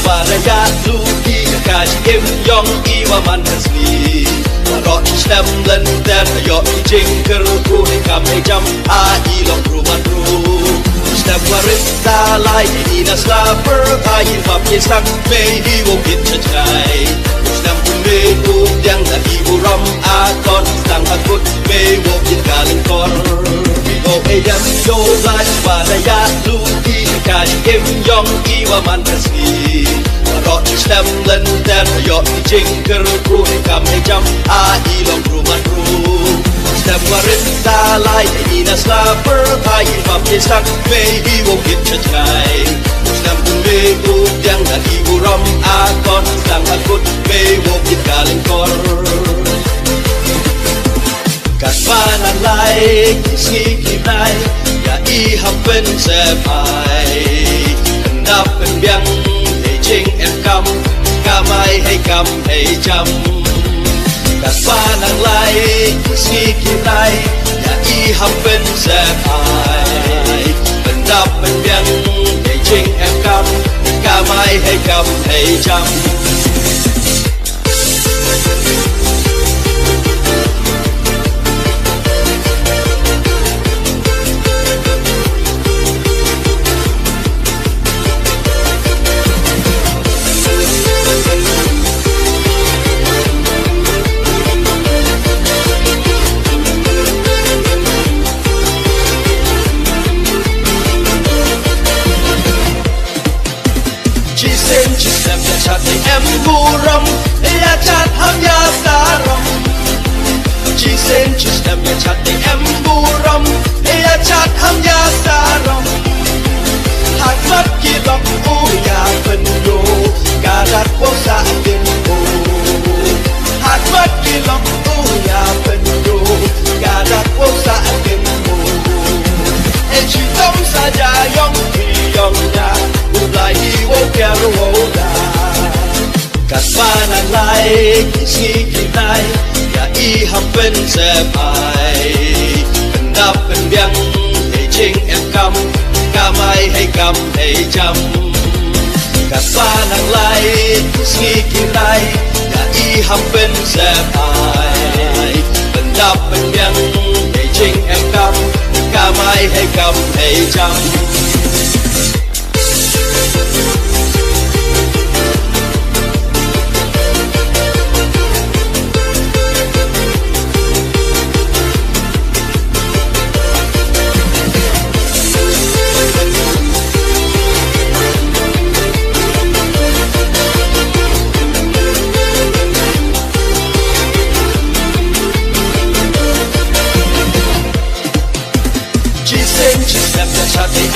Waraya luki kaji im yong iwa man asli Warot stem lenten yo jingker ku kam jam a ilong ruman ru Stem warit dalai ina slaper ai map yesak me hi wo kit chai Stem me ku yang da ibu ram a kon stang akut me wo kit kalin kor Go ayam yo lai waraya luki kaji im yong iwa man asli Warot stem lenten yo jingker ku kam jam a ilong ruman ru Stem warit dalai ina slaper ai map yesak me hi wo kit chai Stem me ku yang da ibu ram a kon stang akut me wo kit kalin kor Kaspanan lai kisni kinai ya I happen se pai Kendap penbiang hei jing em kam Kamai hei kam hei jam Kaspanan lai kisni kinai ya I happen se pai Kendap penbiang hei jing em kam Kamai hei kam hei jam em buram ya chat ham ya saram chi sen chi stem ya chat em buram ya chat ham ya saram hat mat ki lok u ya pen yo garat wo sa tin u hat mat ki lok u ya pen yo garat wo sa tin u e chi tom sa ja yong ki yong ya u lai wo kya ro da Kaspanan lai kisni kinai ya I happen se pai Kendap penbiang hei jing em kam Kamai hei kam hei jam Kaspanan lai kisni kinai ya I happen se pai Kendap penbiang hei jing em kam Kamai hei kam hei jam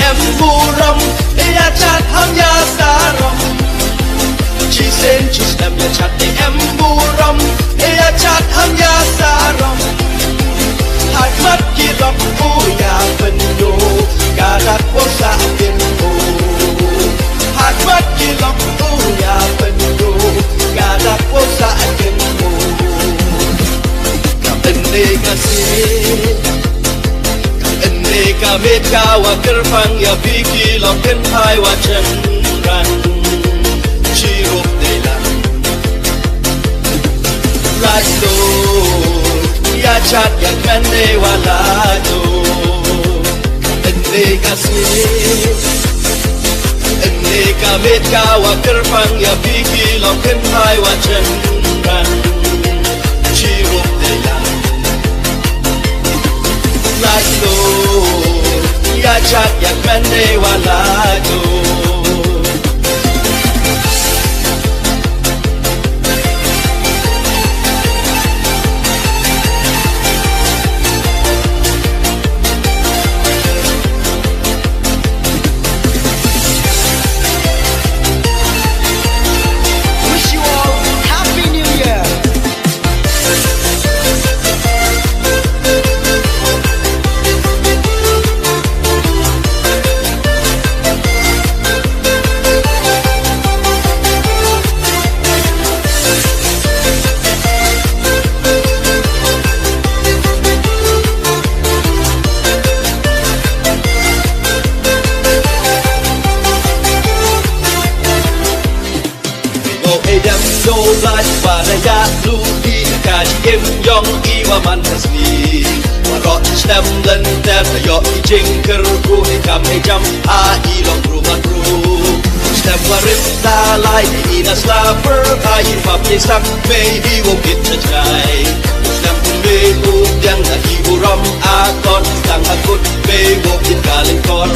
em buram ya chat ham ya saram chi sen chi stem ya chat em buram ya chat ham ya saram hat mat ki lok u ya pen yo garat wo sa tin u hat mat ki lok u ya pen yo garat wo sa tin u kam ne kasih Kamit kawa kerpang ya piki loken hai wa chen ran Chirup dela Lato ya chat ya kande wa lato Ende kasih Ende kamit kawa kerpang ya piki loken hai wa chen ran Chirup dela Lato ya chat ya kande wa lato Igo edam do lai pada ya luki kaji em yong iwa man hasni warot stem len ter yo jing ker ku kam jam a ilong ruman ru stem warim ta lai ina slapper ai pap sak me hi wo kit chai stem me ku yang na ibu ram a kon tang akut me wo kit kalen kor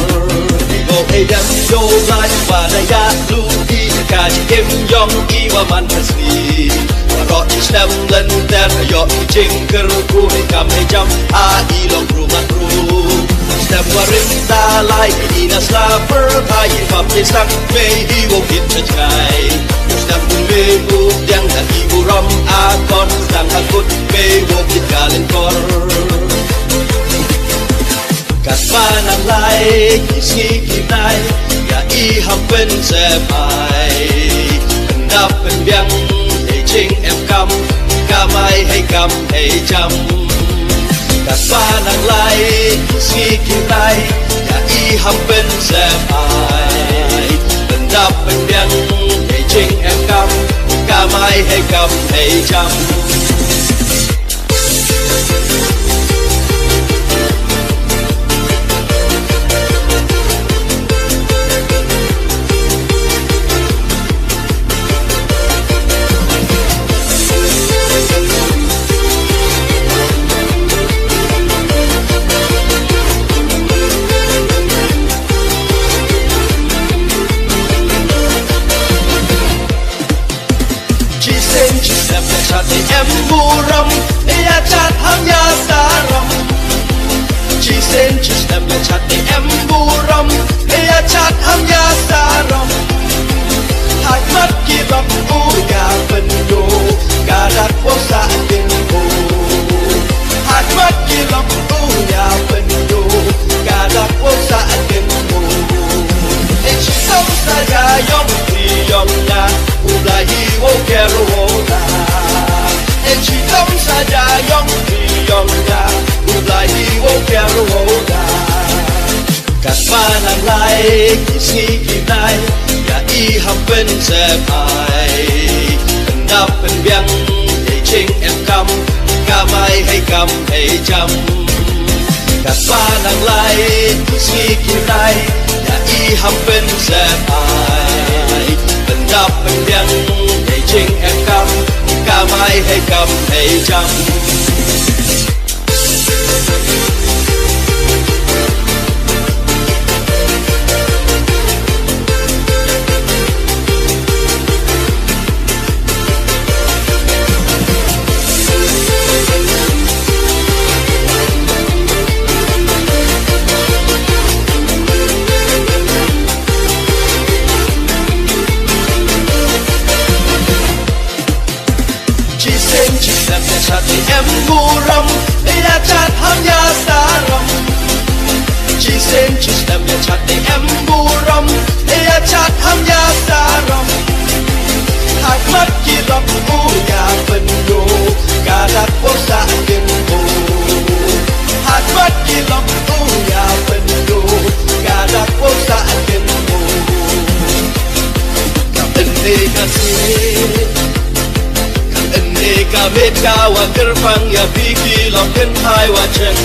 Igo edam do lai pada ya luki kaji em yong iwa man hasni warot stem len ter yo jing ker ku kam jam a ilong ruman ru stem warim ta lai ina slapper ai pap sak me hi wo kit chai stem me ku yang na ibu ram a kon tang akut me wo kit kalen kor Kat panang lai kisi kinai ya I hampen se mai Kendap penbiang hei ching em kam Kamai hei kam hei jam Kat panang lai kisi kinai ya I hampen se mai Kendap penbiang hei ching em kam Kamai hei kam hei jam em buram ya chat ham ya saram chi sen chi stem ya chat em buram ya chat ham ya saram hat mat ki bap u ya ben yo ga dak wo sa den ko hat mat ki bap u ya ben yo ga dak wo sa den ko e chi sam sa ya yom ti yom na u la hi wo kero da Chi tâm sa ja yong ti yong da ulai hi wo kero wo da kat panang lai kisi kinai ya I hampen se mai kendap penbiang hei ching em kam kamai hei kam hei jam kat panang lai kisi kinai ya I hampen se mai kendap penbiang hei ching em kam Kamai hei kam hei jam em buram ya chat ham ya saram chi sen chi stem ya chat em buram ya chat ham ya saram hat mat ki lok u ya ben yo ga dak wo sa gen ko hat mat ki lok u ya ben yo ga dak wo sa gen ko kapten de kasih Eka meka wa kerpang ya biki loken hai wa chen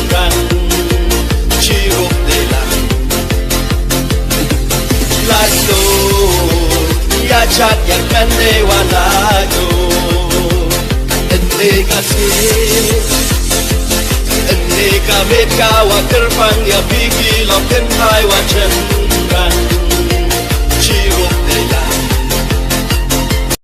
ran Chiruk de la Lato ya chat ya kande wa lato Eka meka wa kerpang ya biki loken hai wa chen ran